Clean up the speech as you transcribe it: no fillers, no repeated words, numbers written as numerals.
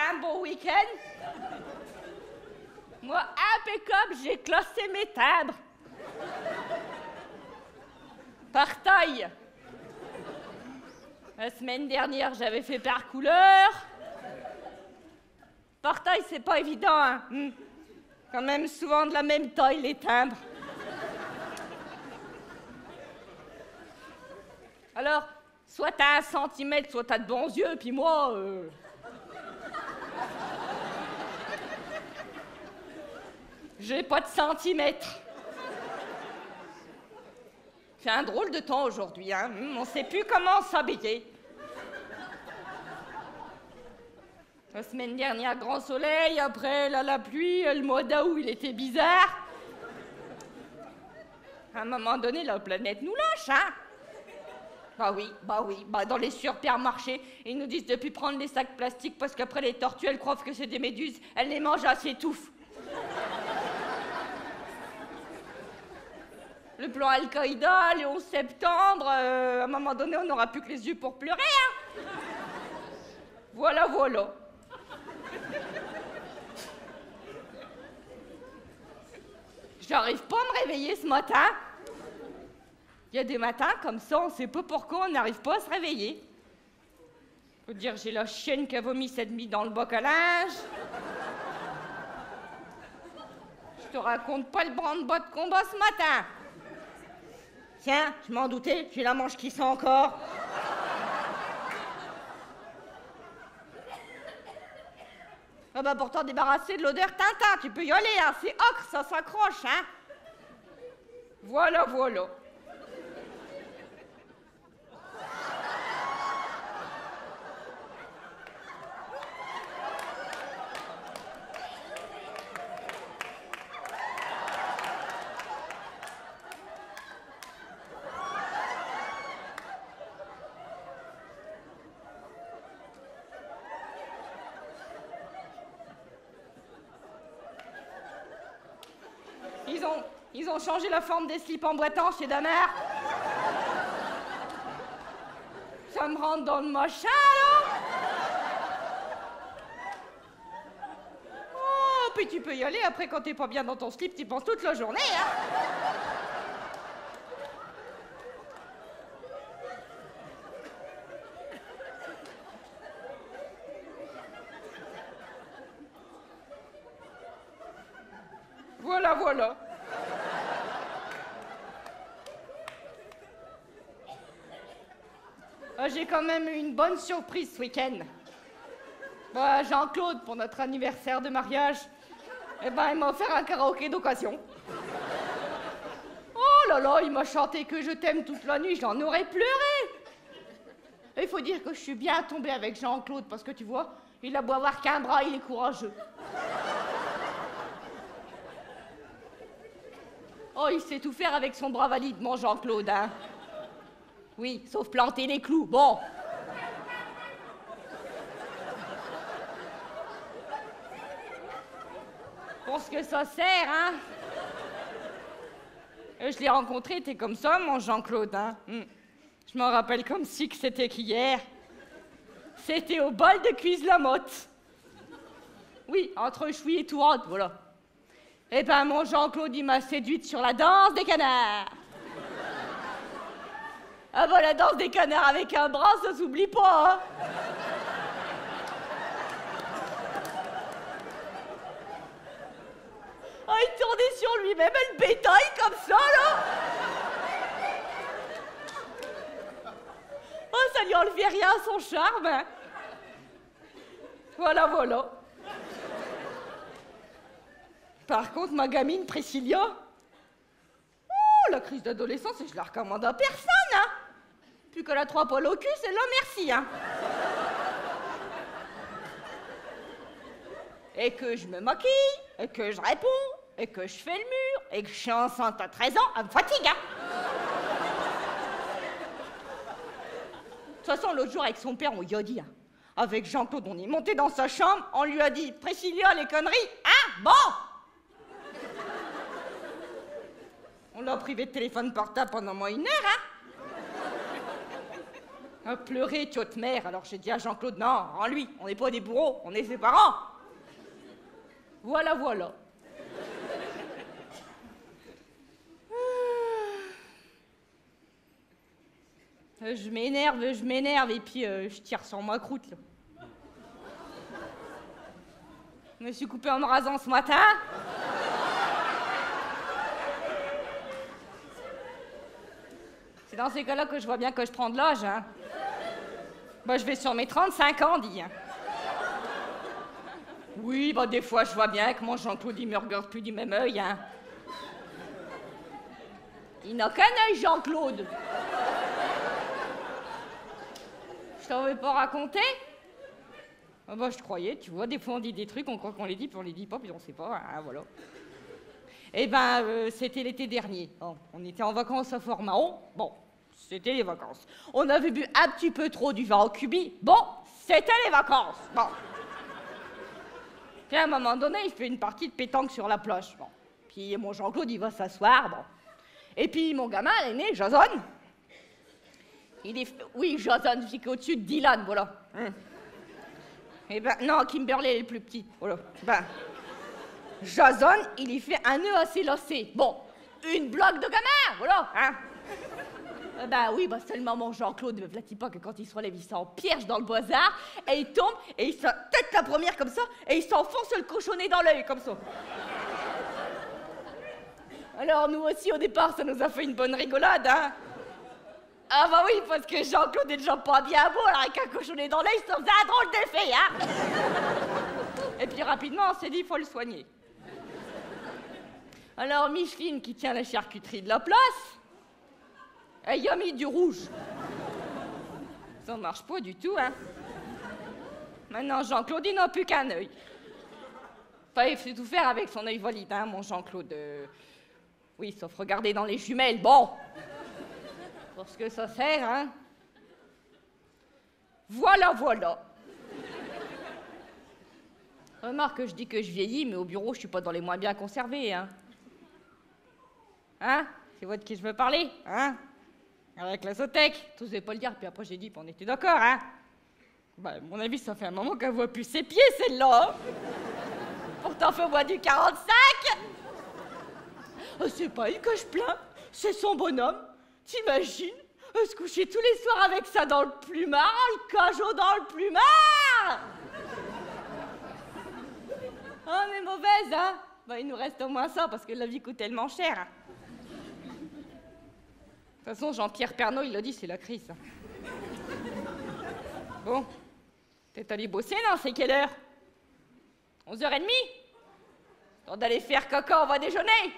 un bon week-end? Moi, impeccable, j'ai classé mes timbres. Par taille. La semaine dernière, j'avais fait par couleur. Par taille, c'est pas évident, hein. Quand même souvent de la même taille, les timbres. Alors, soit t'as 1 centimètre, soit t'as de bons yeux, puis moi, j'ai pas de centimètres. C'est un drôle de temps aujourd'hui, hein. On sait plus comment s'habiller. La semaine dernière, grand soleil, après, là, la pluie, le mois d'août, il était bizarre. À un moment donné, la planète nous lâche, hein. Bah oui, dans les supermarchés, ils nous disent de plus prendre les sacs plastiques parce qu'après les tortues, elles croient que c'est des méduses, elles les mangent, elles s'étouffent. Le plan Al-Qaïda, le 11 septembre, à un moment donné, on n'aura plus que les yeux pour pleurer, hein. Voilà. J'arrive pas à me réveiller ce matin. Il y a des matins comme ça, on sait pas pourquoi on n'arrive pas à se réveiller. Faut dire, j'ai la chienne qui a vomi cette nuit dans le bac à linge. Je te raconte pas le branle-bas de combat ce matin. Tiens, je m'en doutais, j'ai la manche qui sent encore. Ah bah pour t'en débarrasser de l'odeur Tintin, tu peux y aller, hein, c'est ocre, ça s'accroche, hein. Voilà. Ils ont changé la forme des slips en boitant chez Damar. Ça me rentre dans le machin, là. Oh, puis tu peux y aller, après, quand t'es pas bien dans ton slip, t'y penses toute la journée, hein. Voilà. J'ai quand même eu une bonne surprise ce week-end. Bah, Jean-Claude, pour notre anniversaire de mariage, il m'a offert un karaoké d'occasion. Oh là là, il m'a chanté que je t'aime toute la nuit, j'en aurais pleuré. Il faut dire que je suis bien tombée avec Jean-Claude, parce que tu vois, il a beau avoir qu'un bras, il est courageux. Oh, il sait tout faire avec son bras valide, mon Jean-Claude, hein. Oui, sauf planter les clous, bon. Pour ce que ça sert, hein. Je l'ai rencontré, t'es comme ça, mon Jean-Claude, hein. Je m'en rappelle comme si que c'était qu'hier. C'était au bal de Cuise-la-Motte. Oui, entre Chouy et Tourade, voilà. Mon Jean-Claude, il m'a séduite sur la danse des canards. Ah bah, la danse des canards avec un bras, ça s'oublie pas, hein. Ah, il tournait sur lui-même, le bétail, comme ça, là. Oh, ça lui enlevait rien à son charme, hein. Voilà. Par contre, ma gamine Priscilla, oh, la crise d'adolescence, je la recommande à personne, hein. Plus qu'elle a 3 poils au cul, c'est là, merci, hein. Et que je me maquille, et que je réponds, et que je fais le mur, et que je suis enceinte à 13 ans, elle me fatigue, hein. De toute façon, l'autre jour, avec son père, on y a dit, hein. Avec Jean-Claude, on est monté dans sa chambre, on lui a dit, Priscilla, les conneries, hein, bon. On l'a privé de téléphone portable pendant moins 1 heure, hein. Pleurer, tiote mère. Alors j'ai dit à Jean-Claude, non, rends-lui, on n'est pas des bourreaux, on est ses parents. Voilà, voilà. Je m'énerve, et puis je tire sur ma croûte, là. Je me suis coupé en me rasant ce matin. C'est dans ces cas-là que je vois bien que je prends de l'âge, hein. Bah, je vais sur mes 35 ans, dis. Oui, bah, des fois, je vois bien que mon Jean-Claude, il me regarde plus du même œil, hein. Il n'a qu'un œil, Jean-Claude. Je t'en veux pas raconter? Ah bah, je croyais, tu vois, des fois, on dit des trucs, on croit qu'on les dit, puis on les dit pas, puis on sait pas, hein, voilà. Eh ben, c'était l'été dernier. Oh, on était en vacances à Fort-Mahon. Bon, c'était les vacances. On avait bu un petit peu trop du vin au cubi. Bon, c'était les vacances. Bon. Puis à un moment donné, il fait une partie de pétanque sur la plage. Bon. Puis mon Jean-Claude, il va s'asseoir. Bon. Et puis mon gamin, l'aîné, Jason. Oui, Jason, celui qui est au-dessus de Dylan, voilà. Eh ben, non, Kimberly, elle est plus petite. Voilà. Ben, Jason, il y fait un nœud assez lacé. Bon, une bloc de gamin, voilà, hein. Ben oui, bah seulement mon Jean-Claude ne flatte pas que quand il se relève, il s'empierge dans le bazar, et il tombe, et il se tête la première comme ça, et il s'enfonce le cochonnet dans l'œil, comme ça. Alors nous aussi, au départ, ça nous a fait une bonne rigolade, hein. Ah bah oui, parce que Jean-Claude est déjà pas bien beau, alors avec un cochonnet dans l'œil, ça faisait un drôle d'effet, hein. Et puis rapidement, on s'est dit, il faut le soigner. Alors Micheline, qui tient la charcuterie de la place, elle y a mis du rouge. Ça ne marche pas du tout, hein. Maintenant, Jean-Claude, il n'a plus qu'un œil. Enfin, il fait tout faire avec son œil valide, hein, mon Jean-Claude. Oui, sauf regarder dans les jumelles, bon. Pour ce que ça sert, hein. Voilà, voilà. Remarque que je dis que je vieillis, mais au bureau, je suis pas dans les moins bien conservés, hein. Hein? C'est vous de qui je veux parler, hein? Avec la Sotec, t'osais pas le dire, puis après j'ai dit, puis on était d'accord, hein? Bah, à mon avis, ça fait un moment qu'elle voit plus ses pieds, celle-là. Pourtant, fait au moins du 45. C'est pas elle que je plains, c'est son bonhomme. T'imagines? Se coucher tous les soirs avec ça dans le plumard, le cajot dans le plumard. Oh, mais mauvaise, hein? Bah, il nous reste au moins ça, parce que la vie coûte tellement cher. De toute façon, Jean-Pierre Pernaut, il l'a dit, c'est la crise. Bon, t'es allé bosser, non? C'est quelle heure? 11h30? Temps d'aller faire caca, on va déjeuner.